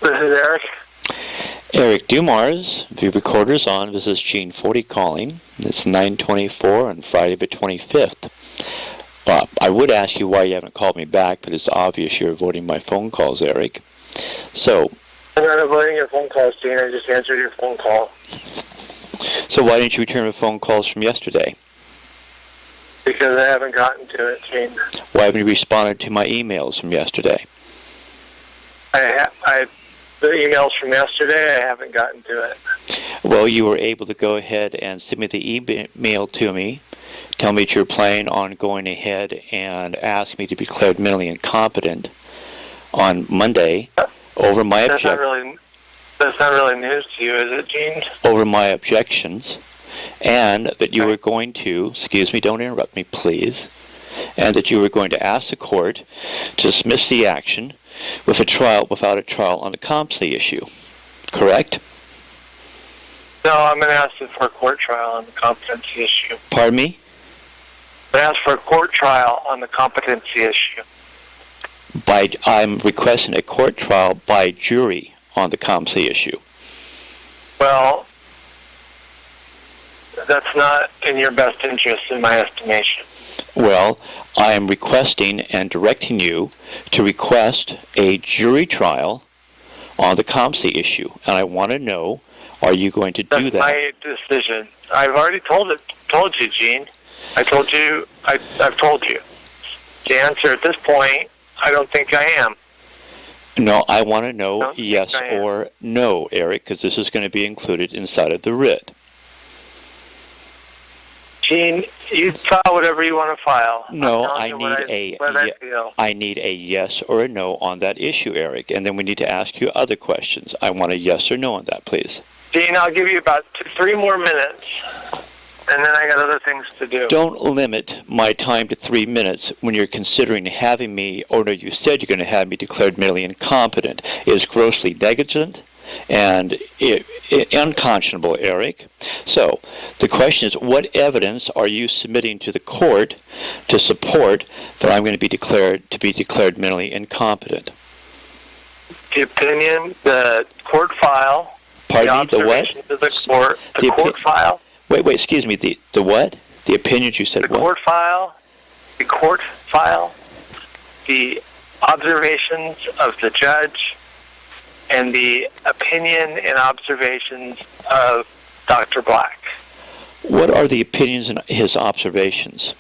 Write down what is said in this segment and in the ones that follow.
This is Eric. Eric Dumars, the recorder's on. This is Gene 40 calling. It's 9:24 on Friday the 25th. I would ask you why you haven't called me back, but it's obvious you're avoiding my phone calls, Eric. So, I'm not avoiding your phone calls, Gene. I just answered your phone call. So why didn't you return the phone calls from yesterday? Because I haven't gotten to it, Gene. Why haven't you responded to my emails from yesterday? The emails from yesterday, I haven't gotten to it. Well, you were able to go ahead and submit the email to me, tell me that you're planning on going ahead and ask me to be declared mentally incompetent on Monday over my objections. That's not really news to you, is it, Gene? Over my objections, and that you were going to, excuse me, don't interrupt me, please, and that you were going to ask the court to dismiss the action with a trial, without a trial on the competency issue. Correct? No, I'm going to ask for a court trial on the competency issue. Pardon me? I'm going to ask for a court trial on the competency issue. I'm requesting a court trial by jury on the competency issue. Well, that's not in your best interest, in my estimation. Well, I am requesting and directing you to request a jury trial on the competency issue. And I want to know, are you going to do that? That's my decision. I've already told you, Gene. I've told you. The answer at this point, I don't think I am. No, I want to know yes or no, Eric, because this is going to be included inside of the writ. Gene, you file whatever you want to file. No, I need a yes or a no on that issue, Eric, and then we need to ask you other questions. I want a yes or no on that, please. Gene, I'll give you about 3 more minutes, and then I got other things to do. Don't limit my time to 3 minutes when you're considering having me, or no, you said you're going to have me declared mentally incompetent. It is grossly negligent and unconscionable, Eric. So, the question is, what evidence are you submitting to the court to support that I'm going to be declared mentally incompetent? The opinion, the court file, Pardon me, the what? The court file. Wait, excuse me, the what? The opinions you said what? The court file, the observations of the judge, and the opinion and observations of Dr. Black. What are the opinions and his observations?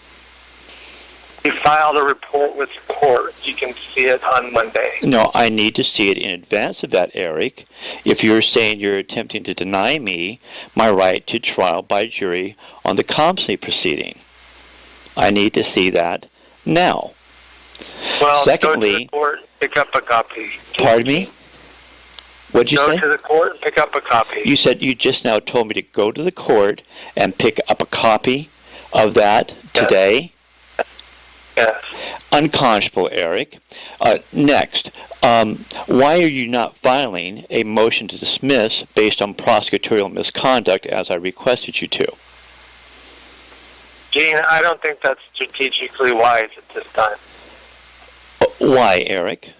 He filed a report with the court. You can see it on Monday. No, I need to see it in advance of that, Eric. If you're saying you're attempting to deny me my right to trial by jury on the competency proceeding, I need to see that now. Well, secondly, go to the court, pick up a copy. Pardon me? What did you say? Go to the court and pick up a copy. You said you just now told me to go to the court and pick up a copy of that today? Yes. Unconscionable, Eric. Next, why are you not filing a motion to dismiss based on prosecutorial misconduct as I requested you to? Gene, I don't think that's strategically wise at this time. Why, Eric?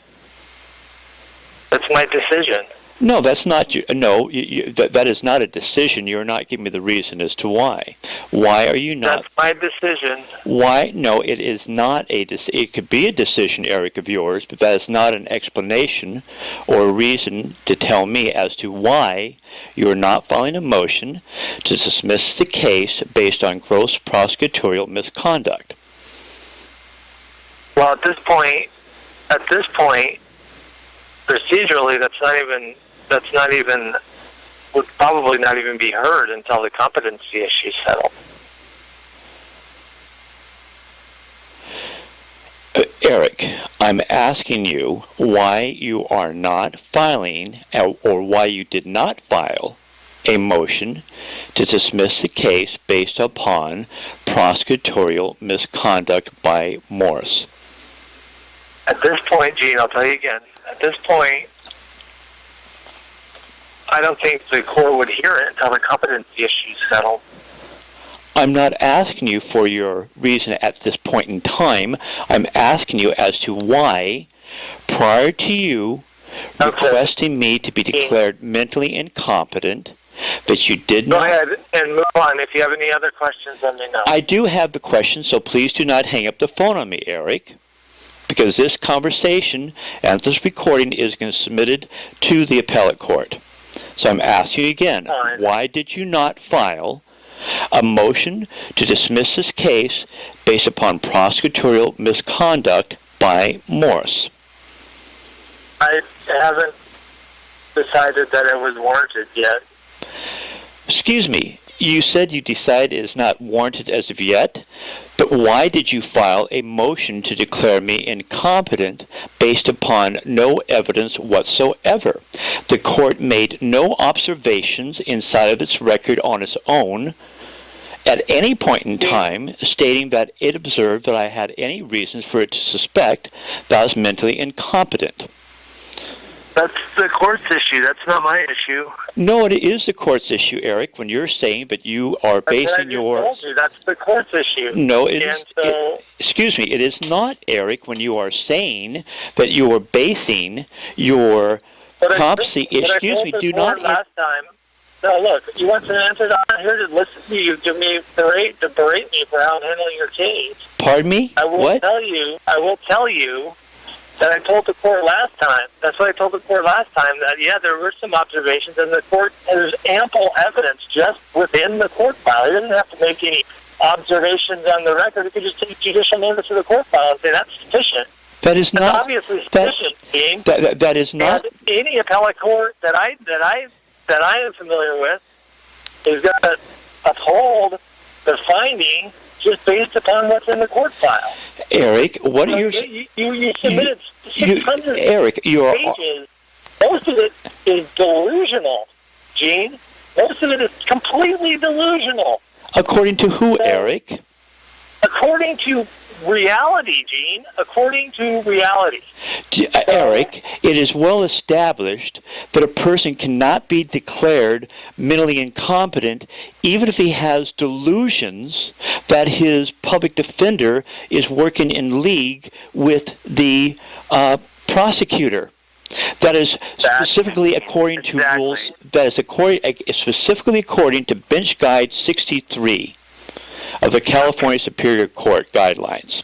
That's my decision. No, that's not you. No, that is not a decision. You're not giving me the reason as to why. Why are you not? That's my decision. Why? No, it is not a decision. It could be a decision, Eric, of yours, but that is not an explanation or a reason to tell me as to why you're not filing a motion to dismiss the case based on gross prosecutorial misconduct. Well, at this point, procedurally, would probably not even be heard until the competency issue is settled. Eric, I'm asking you why you are not filing, or why you did not file, a motion to dismiss the case based upon prosecutorial misconduct by Morris. At this point, Gene, I'll tell you again, at this point, I don't think the court would hear it until the competency issue is settled. I'm not asking you for your reason at this point in time. I'm asking you as to why, prior to you requesting me to be declared mentally incompetent, that you did not... Go ahead and move on. If you have any other questions, let me know. I do have the question, so please do not hang up the phone on me, Eric, because this conversation and this recording is going to be submitted to the appellate court. So I'm asking you again, why did you not file a motion to dismiss this case based upon prosecutorial misconduct by Morse? I haven't decided that it was warranted yet. Excuse me, you said you decided it is not warranted as of yet, but why did you file a motion to declare me incompetent based upon no evidence whatsoever? The court made no observations inside of its record on its own at any point in time stating that it observed that I had any reasons for it to suspect that I was mentally incompetent. That's the court's issue. That's not my issue. No, it is the court's issue, Eric, when you're saying that you are basing your... Told you, that's the court's issue. No, excuse me, it is not, Eric, when you are saying that you are basing your competency... Excuse me, do not... Last time, no, look, you want an answer? I'm here to listen to you to me berate me for how I'm handling your case. Pardon me? I will tell you that I told the court last time. That's what I told the court last time, that, yeah, there were some observations, and the court, there's ample evidence just within the court file. He doesn't have to make any observations on the record. He could just take judicial notice of the court file and say that's sufficient. That is not... That's obviously sufficient, Dean. That is not... And any appellate court that I am familiar with is going to uphold the finding just based upon what's in the court file. Eric, what are you submitted 600 Eric, pages. Most of it is delusional, Gene. Most of it is completely delusional. According to who, Eric? According to reality, Gene. According to reality. Eric, it is well established that a person cannot be declared mentally incompetent even if he has delusions that his public defender is working in league with the prosecutor. That is specifically according to rules. That is specifically according to Bench Guide 63 of the California Superior Court guidelines.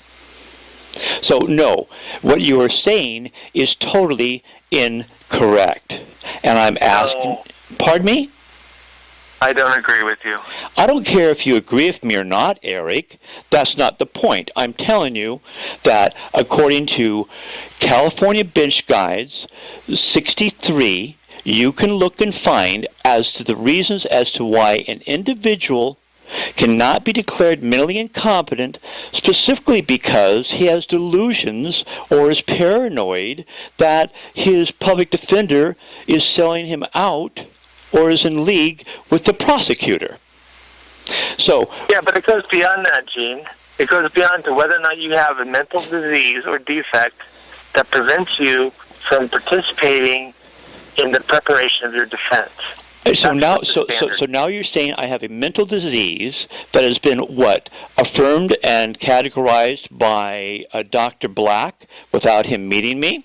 So, no, what you are saying is totally incorrect. And I'm asking... Pardon me? I don't agree with you. I don't care if you agree with me or not, Eric. That's not the point. I'm telling you that according to California Bench Guides 63, you can look and find as to the reasons as to why an individual cannot be declared mentally incompetent, specifically because he has delusions or is paranoid that his public defender is selling him out or is in league with the prosecutor. So, yeah, but it goes beyond that, Gene. It goes beyond to whether or not you have a mental disease or defect that prevents you from participating in the preparation of your defense. So now you're saying I have a mental disease that has been, affirmed and categorized by Dr. Black without him meeting me?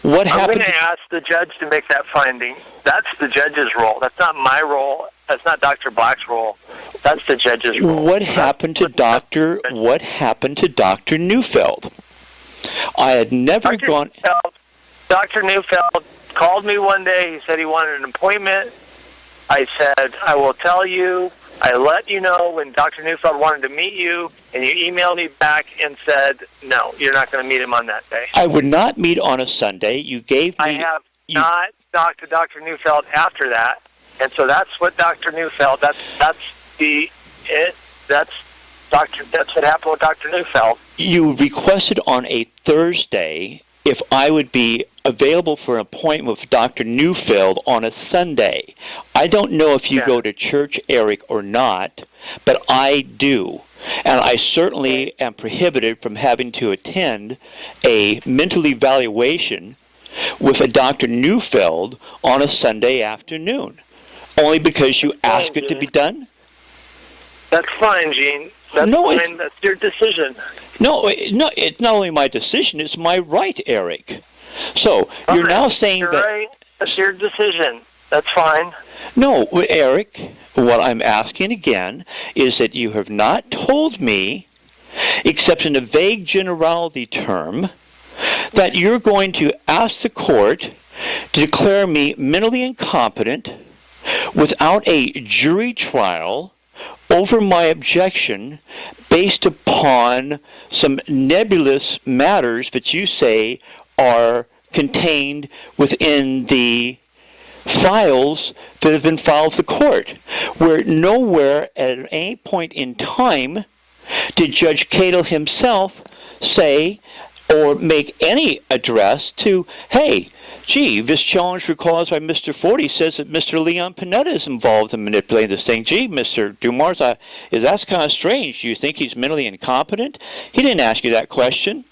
What happened? I'm going to ask the judge to make that finding. That's the judge's role. That's not my role. That's not Dr. Black's role. That's the judge's role. What happened to Dr. Neufeld? I had never gone... Dr. Neufeld called me one day. He said he wanted an appointment. I said, I will tell you. I let you know when Dr. Neufeld wanted to meet you, and you emailed me back and said, no, you're not going to meet him on that day. I would not meet on a Sunday. You gave me... I have not talked to Dr. Neufeld after that, and so that's what Dr. Neufeld, that's what happened with Dr. Neufeld. You requested on a Thursday if I would be available for an appointment with Dr. Neufeld on a Sunday. I don't know if you go to church, Eric, or not, but I do. And I certainly am prohibited from having to attend a mental evaluation with a Dr. Neufeld on a Sunday afternoon, only because you asked it to be done? That's fine, Gene. That's your decision. No, it's not only my decision, it's my right, Eric. So you're now saying you're that... right. That's your decision. That's fine. No, Eric, what I'm asking again is that you have not told me, except in a vague generality term, that you're going to ask the court to declare me mentally incompetent without a jury trial over my objection based upon some nebulous matters that you say are contained within the files that have been filed with the court, where nowhere at any point in time did Judge Cato himself say or make any address to, hey, gee, this challenge recalls by Mr. Forty says that Mr. Leon Panetta is involved in manipulating this thing. Gee, Mr. Dumars, that's kind of strange. Do you think he's mentally incompetent? He didn't ask you that question.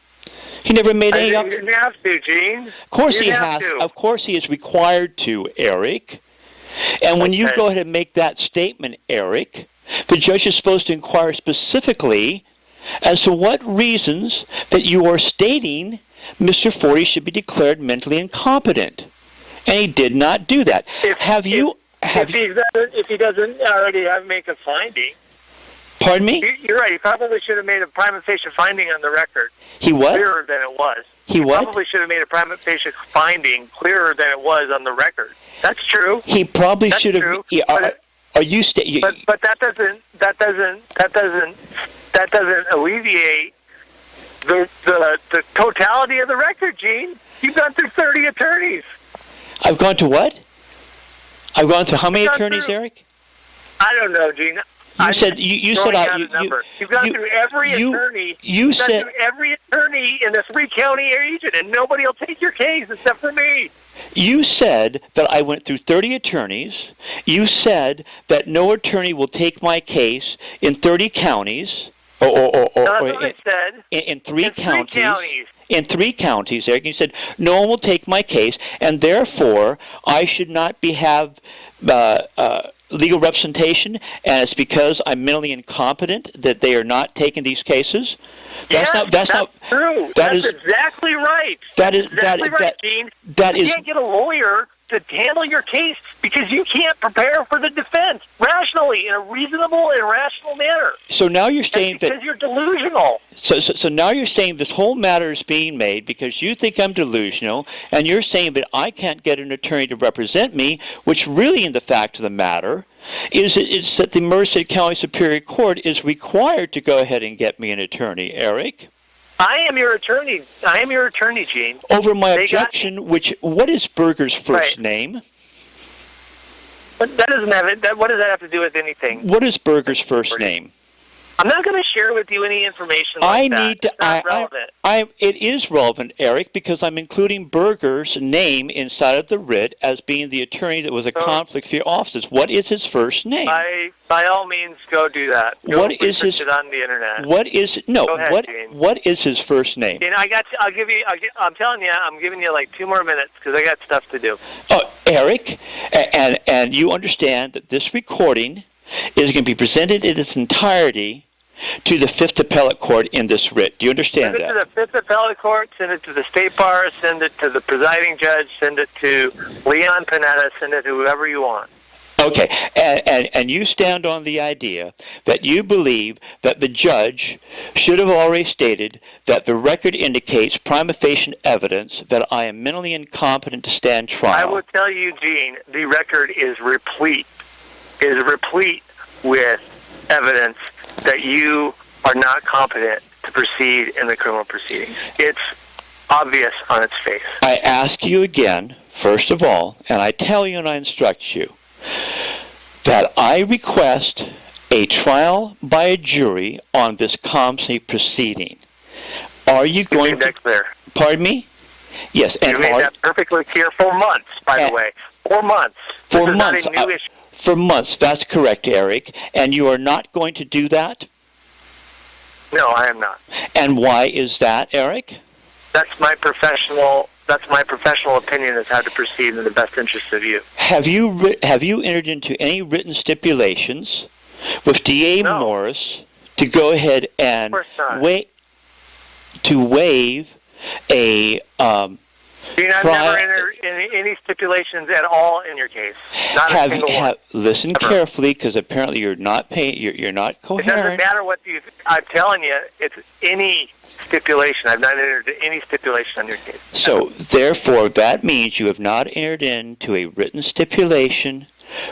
He never made any... You didn't have to, Gene. Of course he has. Of course he is required to, Eric. And when you go ahead and make that statement, Eric, the judge is supposed to inquire specifically as to what reasons that you are stating Mr. Forty should be declared mentally incompetent. And he did not do that. If he doesn't already make a finding... Pardon me? You're right. He probably should have made a prima facie finding on the record. He what? Clearer than it was. He what? Probably should have made a prima facie finding clearer than it was on the record. That's true. He probably should have. True, are you? But that doesn't alleviate the totality of the record, Gene. You've gone through 30 attorneys. I've gone to what? I've gone through how many attorneys, Eric? I don't know, Gene. You said you've gone through every attorney. You've gone through every attorney in the 3-county region, and nobody will take your case except for me. You said that I went through 30 attorneys. You said that no attorney will take my case in 30 counties, in 3 counties. In 3 counties, Eric. You said no one will take my case, and therefore I should not have legal representation, and it's because I'm mentally incompetent that they are not taking these cases. That's not true. That's exactly right. Gene. You can't get a lawyer to handle your case because you can't prepare for the defense rationally in a reasonable and rational manner. So now you're saying because you're delusional. So now you're saying this whole matter is being made because you think I'm delusional, and you're saying that I can't get an attorney to represent me, which really, in the fact of the matter, is that the Merced County Superior Court is required to go ahead and get me an attorney, Eric. I am your attorney. Gene. Over my objection, what is Berger's first name? But that doesn't have it. What does that have to do with anything? What is Berger's first name? I'm not going to share with you any information like that. It's not relevant. It is relevant, Eric, because I'm including Berger's name inside of the writ as being the attorney that was a conflict for your offices. What is his first name? By all means, go do that. What is his? It on the internet. What is no? Go ahead, what is his first name? And I'm telling you, I'm giving you like 2 more minutes because I got stuff to do. Oh, Eric, and you understand that this recording is going to be presented in its entirety to the 5th Appellate Court in this writ. Do you understand that? Send it to the 5th Appellate Court, send it to the State Bar, send it to the presiding judge, send it to Leon Panetta, send it to whoever you want. Okay, and you stand on the idea that you believe that the judge should have already stated that the record indicates prima facie evidence that I am mentally incompetent to stand trial. I will tell you, Gene, the record is replete with evidence that you are not competent to proceed in the criminal proceedings. It's obvious on its face. I ask you again, first of all, and I tell you and I instruct you, that I request a trial by a jury on this competency proceeding. Are you going to... made that clear. Pardon me? Yes. You made that perfectly clear for months, by the way. 4 months. For this months. Is not a new issue. For months, that's correct, Eric. And you are not going to do that? No, I am not. And why is that, Eric? That's my professional opinion as how to proceed in the best interest of you. Have you entered into any written stipulations with D.A. Morris to go ahead and waive a Gene, I've never entered any stipulations at all in your case. Not a single one. Listen carefully, because apparently you're not you're not coherent. It doesn't matter what I'm telling you. It's any stipulation. I've not entered any stipulation on your case. So, therefore, that means you have not entered into a written stipulation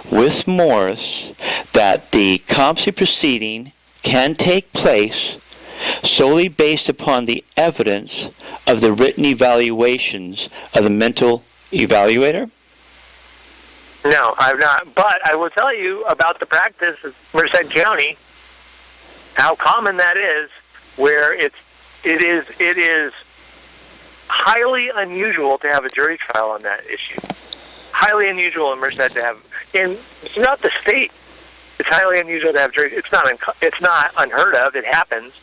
with Morris that the competency proceeding can take place solely based upon the evidence of the written evaluations of the mental evaluator? No, I've not. But I will tell you about the practice of Merced County, how common that is, where it is highly unusual to have a jury trial on that issue. Highly unusual in Merced to have, and throughout the state, it's highly unusual to have jury. It's not unheard of. It happens.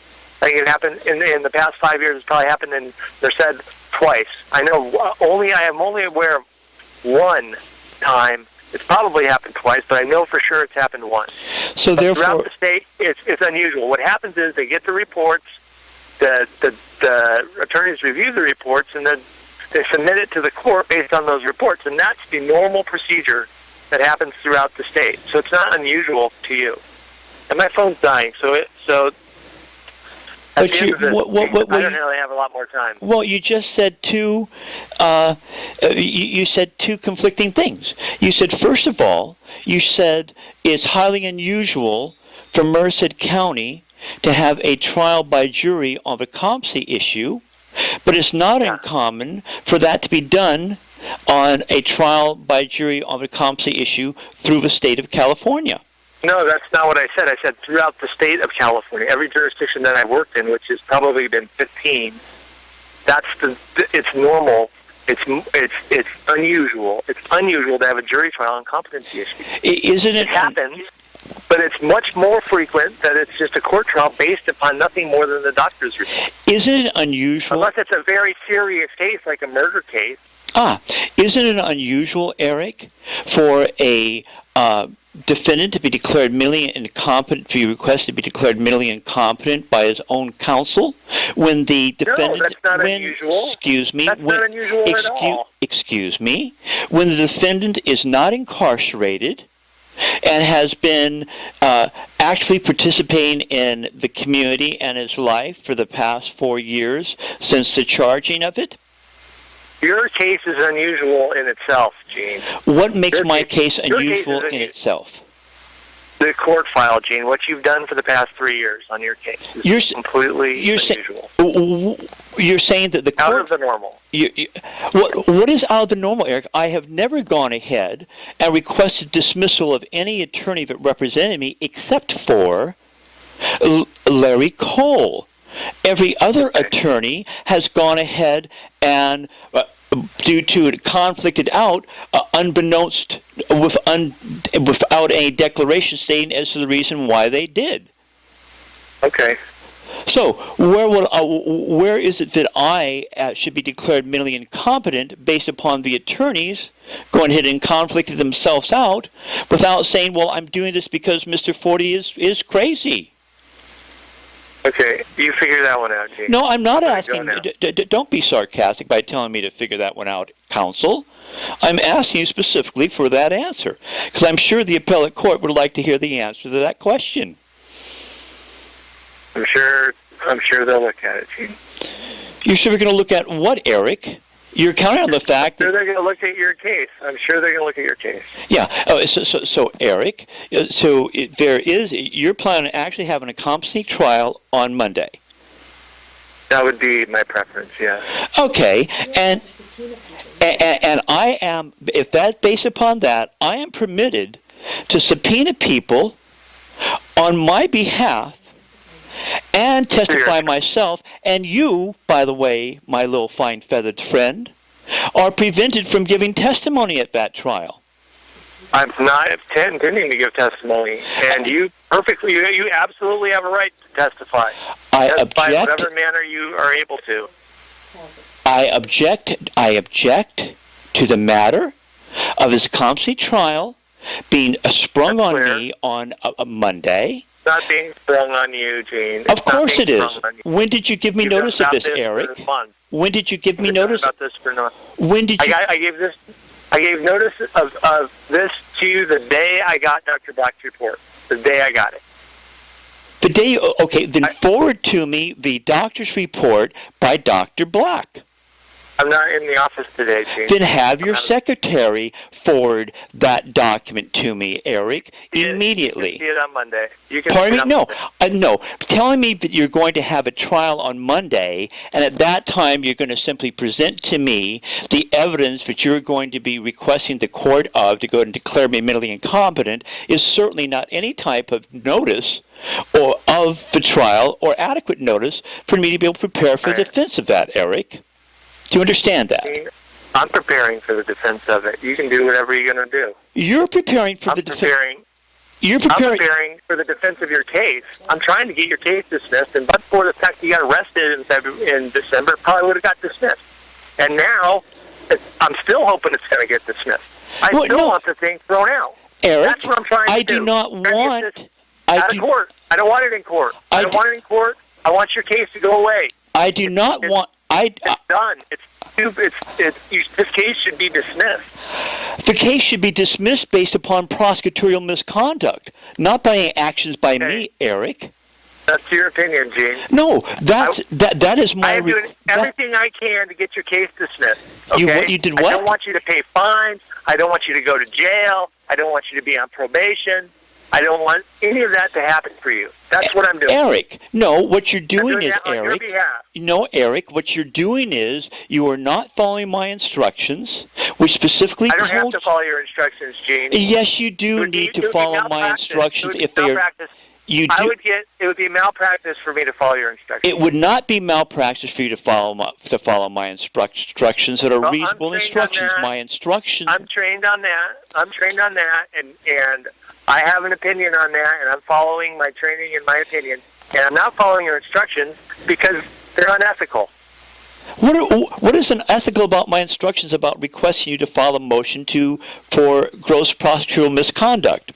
I think it happened in the past 5 years. It's probably happened in Merced twice. I know I am only aware of one time. It's probably happened twice, but I know for sure it's happened once. So therefore, throughout the state, it's unusual. What happens is they get the reports, the attorneys review the reports, and then they submit it to the court based on those reports, and that's the normal procedure that happens throughout the state. So it's not unusual to you. And my phone's dying, so I don't really have a lot more time. Well, you just said two. You said two conflicting things. You said, first of all, it's highly unusual for Merced County to have a trial by jury on a competency issue, but it's not uncommon for that to be done on a trial by jury on a competency issue through the state of California. No, that's not what I said. I said throughout the state of California, every jurisdiction that I've worked in, which has probably been 15, it's normal. It's unusual. It's unusual to have a jury trial on competency issues. It happens, but it's much more frequent that it's just a court trial based upon nothing more than the doctor's report. Isn't it unusual? Unless it's a very serious case, like a murder case. Isn't it unusual, Eric, for a defendant to be declared mentally incompetent, to be requested to be declared mentally incompetent by his own counsel, when the defendant... No, that's not unusual. Excuse me. That's not unusual at all. Excuse me. When the defendant is not incarcerated and has been actually participating in the community and his life for the past 4 years since the charging of it? Your case is unusual in itself, Gene. What makes my case unusual in itself? The court file, Gene. What you've done for the past 3 years on your case is completely unusual. You're saying that the court... Out of the normal. What is out of the normal, Eric? I have never gone ahead and requested dismissal of any attorney that represented me except for Larry Cole. Every other attorney has gone ahead and, due to it conflicted out, unbeknownst, without any declaration stating as to the reason why they did. Okay. So where is it that I should be declared mentally incompetent based upon the attorneys going ahead and conflicted themselves out without saying, well, I'm doing this because Mr. Forty is crazy? Okay, you figure that one out, Gene. No, I'm not asking. Don't be sarcastic by telling me to figure that one out, counsel. I'm asking you specifically for that answer, because I'm sure the appellate court would like to hear the answer to that question. I'm sure they'll look at it, Gene. You're sure we're going to look at what, Eric? You're counting on the fact that... I'm sure they're going to look at your case. I'm sure they're going to look at your case. Yeah. So Eric, you're planning on actually having a competency trial on Monday. That would be my preference, yeah. Okay. And I am, if that's based upon that, I am permitted to subpoena people on my behalf and testify myself, and you, by the way, my little fine-feathered friend, are prevented from giving testimony at that trial. I'm not intending to give testimony, and you absolutely have a right to testify. I testify object. In whatever manner you are able to. I object to the matter of this competency trial being sprung on me on a Monday. It's not being sprung on you, Gene. Of course it is. When did you give me notice of this, Eric? When did you give me notice? About this for not. When did you? I gave notice of this to you the day I got Dr. Black's report. The day I got it. The day. Okay, then forward to me the doctor's report by Dr. Black. I'm not in the office today, Gene. Then have your secretary forward that document to me, Eric, immediately. You can see it on Monday. Pardon me? No. No. Telling me that you're going to have a trial on Monday, and at that time you're going to simply present to me the evidence that you're going to be requesting the court of to go and declare me mentally incompetent is certainly not any type of notice or of the trial or adequate notice for me to be able to prepare for the defense of that, Eric. Do you understand that? I'm preparing for the defense of it. You can do whatever you're going to do. You're preparing for the defense. I'm preparing for the defense of your case. I'm trying to get your case dismissed, and but for the fact you got arrested in December, probably would have got dismissed. And now, I'm still hoping it's going to get dismissed. I still want the thing thrown out. Eric, that's what I'm trying to do. I do not want... Out of court. I don't want it in court. I don't want it in court. I want your case to go away. I do not want... It's done. This case should be dismissed. The case should be dismissed based upon prosecutorial misconduct, not by actions by me, Eric. That's your opinion, Gene. No, that is my... I'm doing everything I can to get your case dismissed. Okay? You did what? I don't want you to pay fines. I don't want you to go to jail. I don't want you to be on probation. I don't want any of that to happen for you. That's what I'm doing. Eric, no, what you're doing is, on Eric... your behalf. No, Eric, what you're doing is you are not following my instructions, which specifically I don't have to follow your instructions, Gene. Yes, you do need to follow my instructions if they are... It would be malpractice for me to follow your instructions. It would not be malpractice for you to follow my instructions that are reasonable instructions. My instructions... I'm trained on that, and I have an opinion on that, and I'm following my training and my opinion, and I'm not following your instructions because they're unethical. What is unethical about my instructions about requesting you to file a motion for gross prosecutorial misconduct?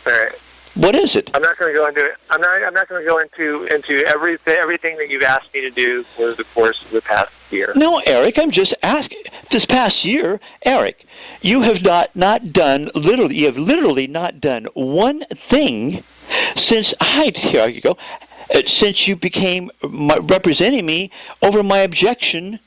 All right. What is it? I'm not going to go into it. I'm not going to go into everything that you've asked me to do for the course of the past year. No, Eric, I'm just asking. This past year, Eric, you have not done literally. You have literally not done one thing since here you go. Since you became representing me over my objection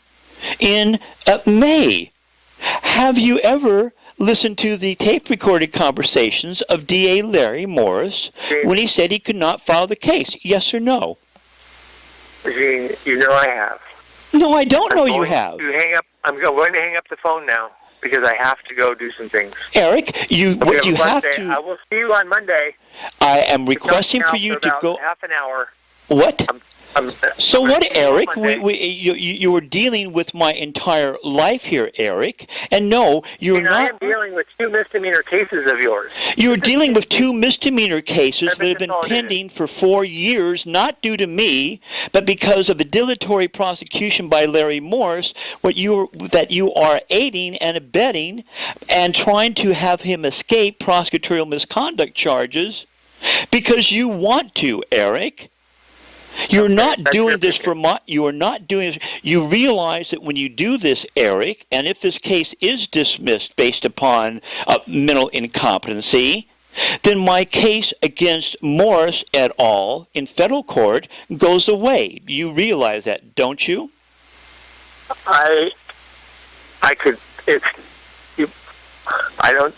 in May. Have you ever listened to the tape-recorded conversations of D.A. Larry Morris when he said he could not file the case? Yes or no? Gene, you know I have. No, I don't know you have. I'm going to hang up the phone now because I have to go do some things. Eric, you have to... I will see you on Monday. I am requesting for you to go... half an hour. What? So what, Eric? You were dealing with my entire life here, Eric. And no, you're not... I am dealing with 2 misdemeanor cases of yours. You're dealing with 2 misdemeanor cases that have been pending for 4 years, not due to me, but because of a dilatory prosecution by Larry Morris, that you are aiding and abetting and trying to have him escape prosecutorial misconduct charges because you want to, Eric. You're not doing this for you are not doing this. You realize that when you do this, Eric, and if this case is dismissed based upon mental incompetency, then my case against Morris et al. In federal court goes away. You realize that, don't you? I don't.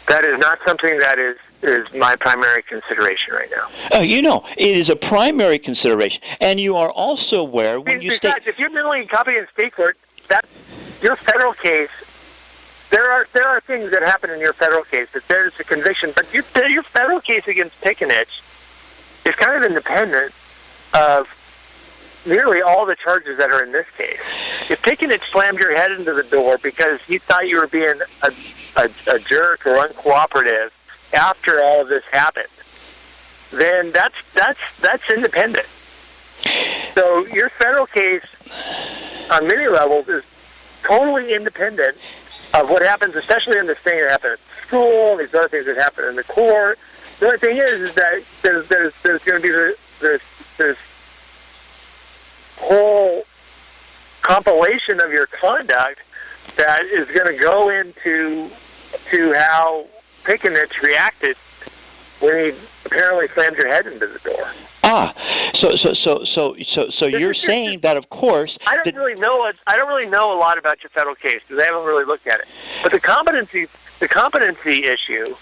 That is not something that is my primary consideration right now. Oh, it is a primary consideration, and you are also aware when you state... If you're mentally incompetent in state court, that's your federal case. There are things that happen in your federal case that there's a conviction, but your federal case against Pickenich is kind of independent of nearly all the charges that are in this case. If Pickenich slammed your head into the door because he thought you were being a jerk or uncooperative after all of this happened, then that's independent. So your federal case on many levels is totally independent of what happens, especially in this thing that happened at school, these other things that happen in the court. The only thing is that there's going to be this whole compilation of your conduct that is going to go into how Pickenich reacted when he apparently slammed your head into the door. So you're saying that, of course. I don't really know a lot about your federal case because I haven't really looked at it. But the competency issue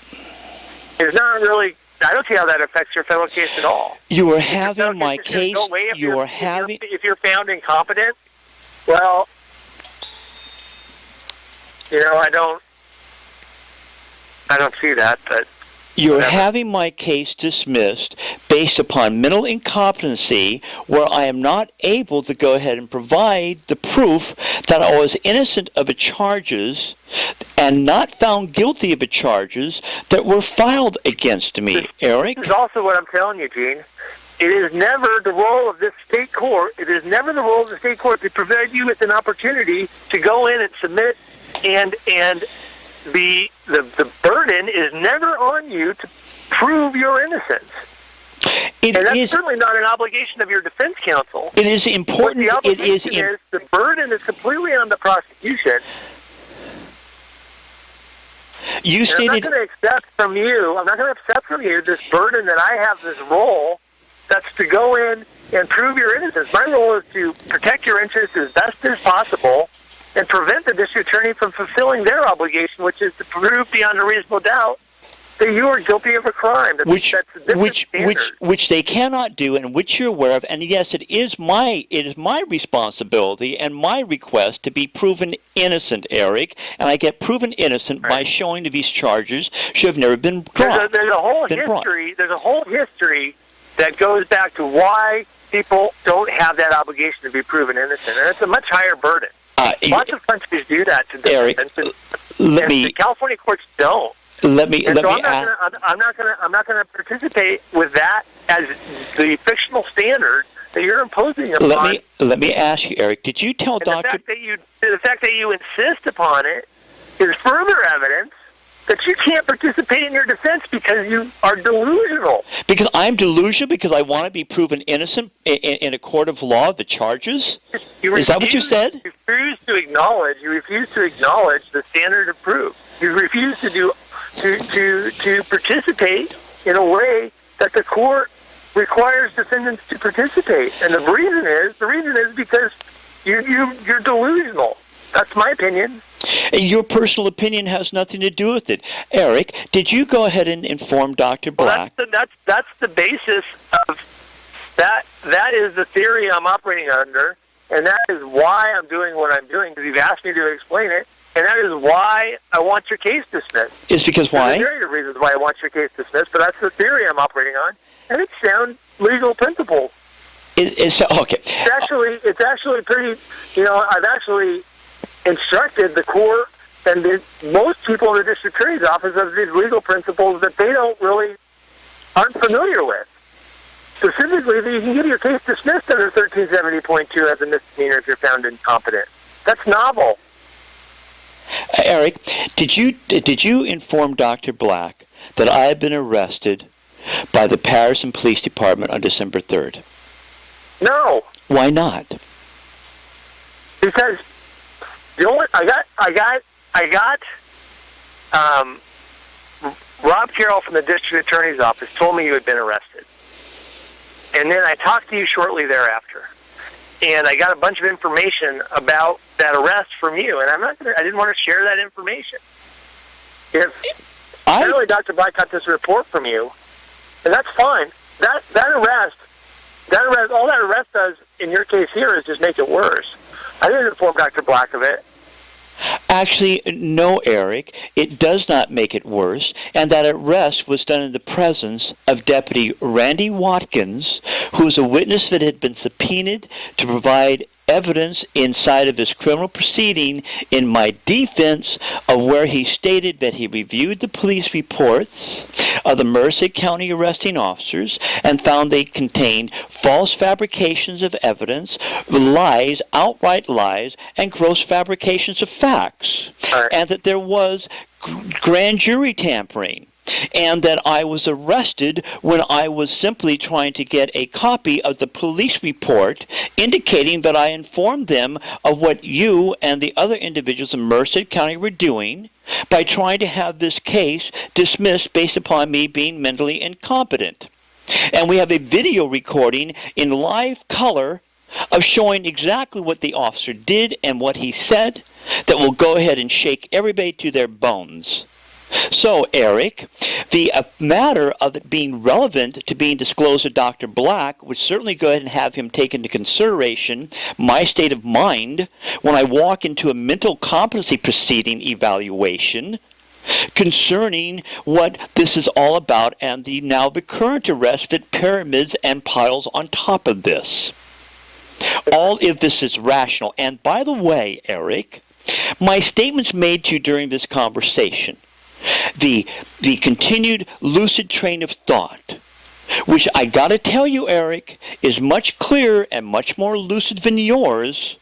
is not really. I don't see how that affects your federal case at all. You are having my case. You are having. If you're found incompetent, well, I don't see that, but. You're having my case dismissed based upon mental incompetency where I am not able to go ahead and provide the proof that I was innocent of the charges and not found guilty of the charges that were filed against me, Eric. This is also what I'm telling you, Gene. It is never the role of this state court. It is never the role of the state court to provide you with an opportunity to go in and submit and the burden is never on you to prove your innocence. And that's certainly not an obligation of your defense counsel. It is important. What the obligation is the burden is completely on the prosecution. You stated, I'm not going to accept from you this burden that I have this role that's to go in and prove your innocence. My role is to protect your interests as best as possible and prevent the district attorney from fulfilling their obligation, which is to prove beyond a reasonable doubt that you are guilty of a crime. Which they cannot do, and which you're aware of. And yes, it is my responsibility and my request to be proven innocent, Eric. And I get proven innocent by showing that these charges should have never been brought. There's a whole history that goes back to why people don't have that obligation to be proven innocent, and it's a much higher burden. Lots of countries do that to defendants, and the California courts don't. I'm not going to participate with that as the fictional standard that you're imposing upon. Let me ask you, Eric. Did you tell Dr. The fact that you insist upon it is further evidence that you can't participate in your defense because you are delusional. Because I'm delusional because I want to be proven innocent in a court of law of the charges? Is that what you said? You refuse to acknowledge the standard of proof. You refuse to participate in a way that the court requires defendants to participate. And the reason is because you're delusional. That's my opinion. And your personal opinion has nothing to do with it. Eric, did you go ahead and inform Dr. Black? Well, that's the basis of that. That is the theory I'm operating under, and that is why I'm doing what I'm doing, because you've asked me to explain it, and that is why I want your case dismissed. It's because why? There's a myriad of reasons why I want your case dismissed, but that's the theory I'm operating on, and it's sound legal principle. Okay. It's actually pretty, I've actually instructed the court and most people in the district attorney's office of these legal principles that they aren't familiar with. Specifically, that you can get your case dismissed under 1370.2 as a misdemeanor if you're found incompetent. That's novel. Eric, did you inform Dr. Black that I had been arrested by the Patterson Police Department on December 3rd? No. Why not? Because I got Rob Carroll from the district attorney's office told me you had been arrested. And then I talked to you shortly thereafter. And I got a bunch of information about that arrest from you, and I didn't want to share that information. Apparently Dr. Black got this report from you, and that's fine. That arrest, all that arrest does in your case here is just make it worse. I didn't inform Dr. Black of it. Actually, no, Eric. It does not make it worse, and that arrest was done in the presence of Deputy Randy Watkins, who is a witness that had been subpoenaed to provide evidence inside of his criminal proceeding in my defense of where he stated that he reviewed the police reports of the Merced County arresting officers and found they contained false fabrications of evidence, lies, outright lies, and gross fabrications of facts, and that there was grand jury tampering. and that I was arrested when I was simply trying to get a copy of the police report indicating that I informed them of what you and the other individuals in Merced County were doing by trying to have this case dismissed based upon me being mentally incompetent. And we have a video recording in live color of showing exactly what the officer did and what he said that will go ahead and shake everybody to their bones. So, Eric, the matter of it being relevant to being disclosed to Dr. Black would certainly go ahead and have him take into consideration my state of mind when I walk into a mental competency proceeding evaluation concerning what this is all about and the current arrest that pyramids and piles on top of this. All of this is rational. And by the way, Eric, my statements made to you during this conversation, the continued lucid train of thought, which I got to tell you, Eric, is much clearer and much more lucid than yours,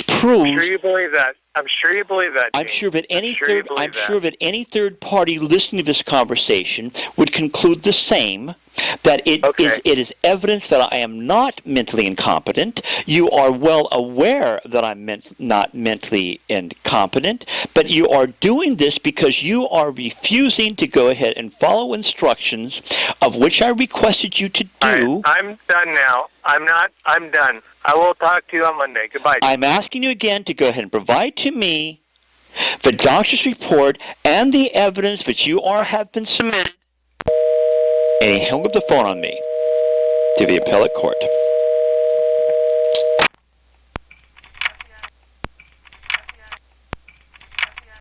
proves. I'm sure you believe that. I'm sure you believe that. I'm sure that any third party listening to this conversation would conclude the same. That it is evidence that I am not mentally incompetent. You are well aware that I'm not mentally incompetent, but you are doing this because you are refusing to go ahead and follow instructions of which I requested you to do. I'm done now. I'm done. I will talk to you on Monday. Goodbye. I'm asking you again to go ahead and provide to me the doctor's report and the evidence which you have been submitted. And he hung up the phone on me to the appellate court.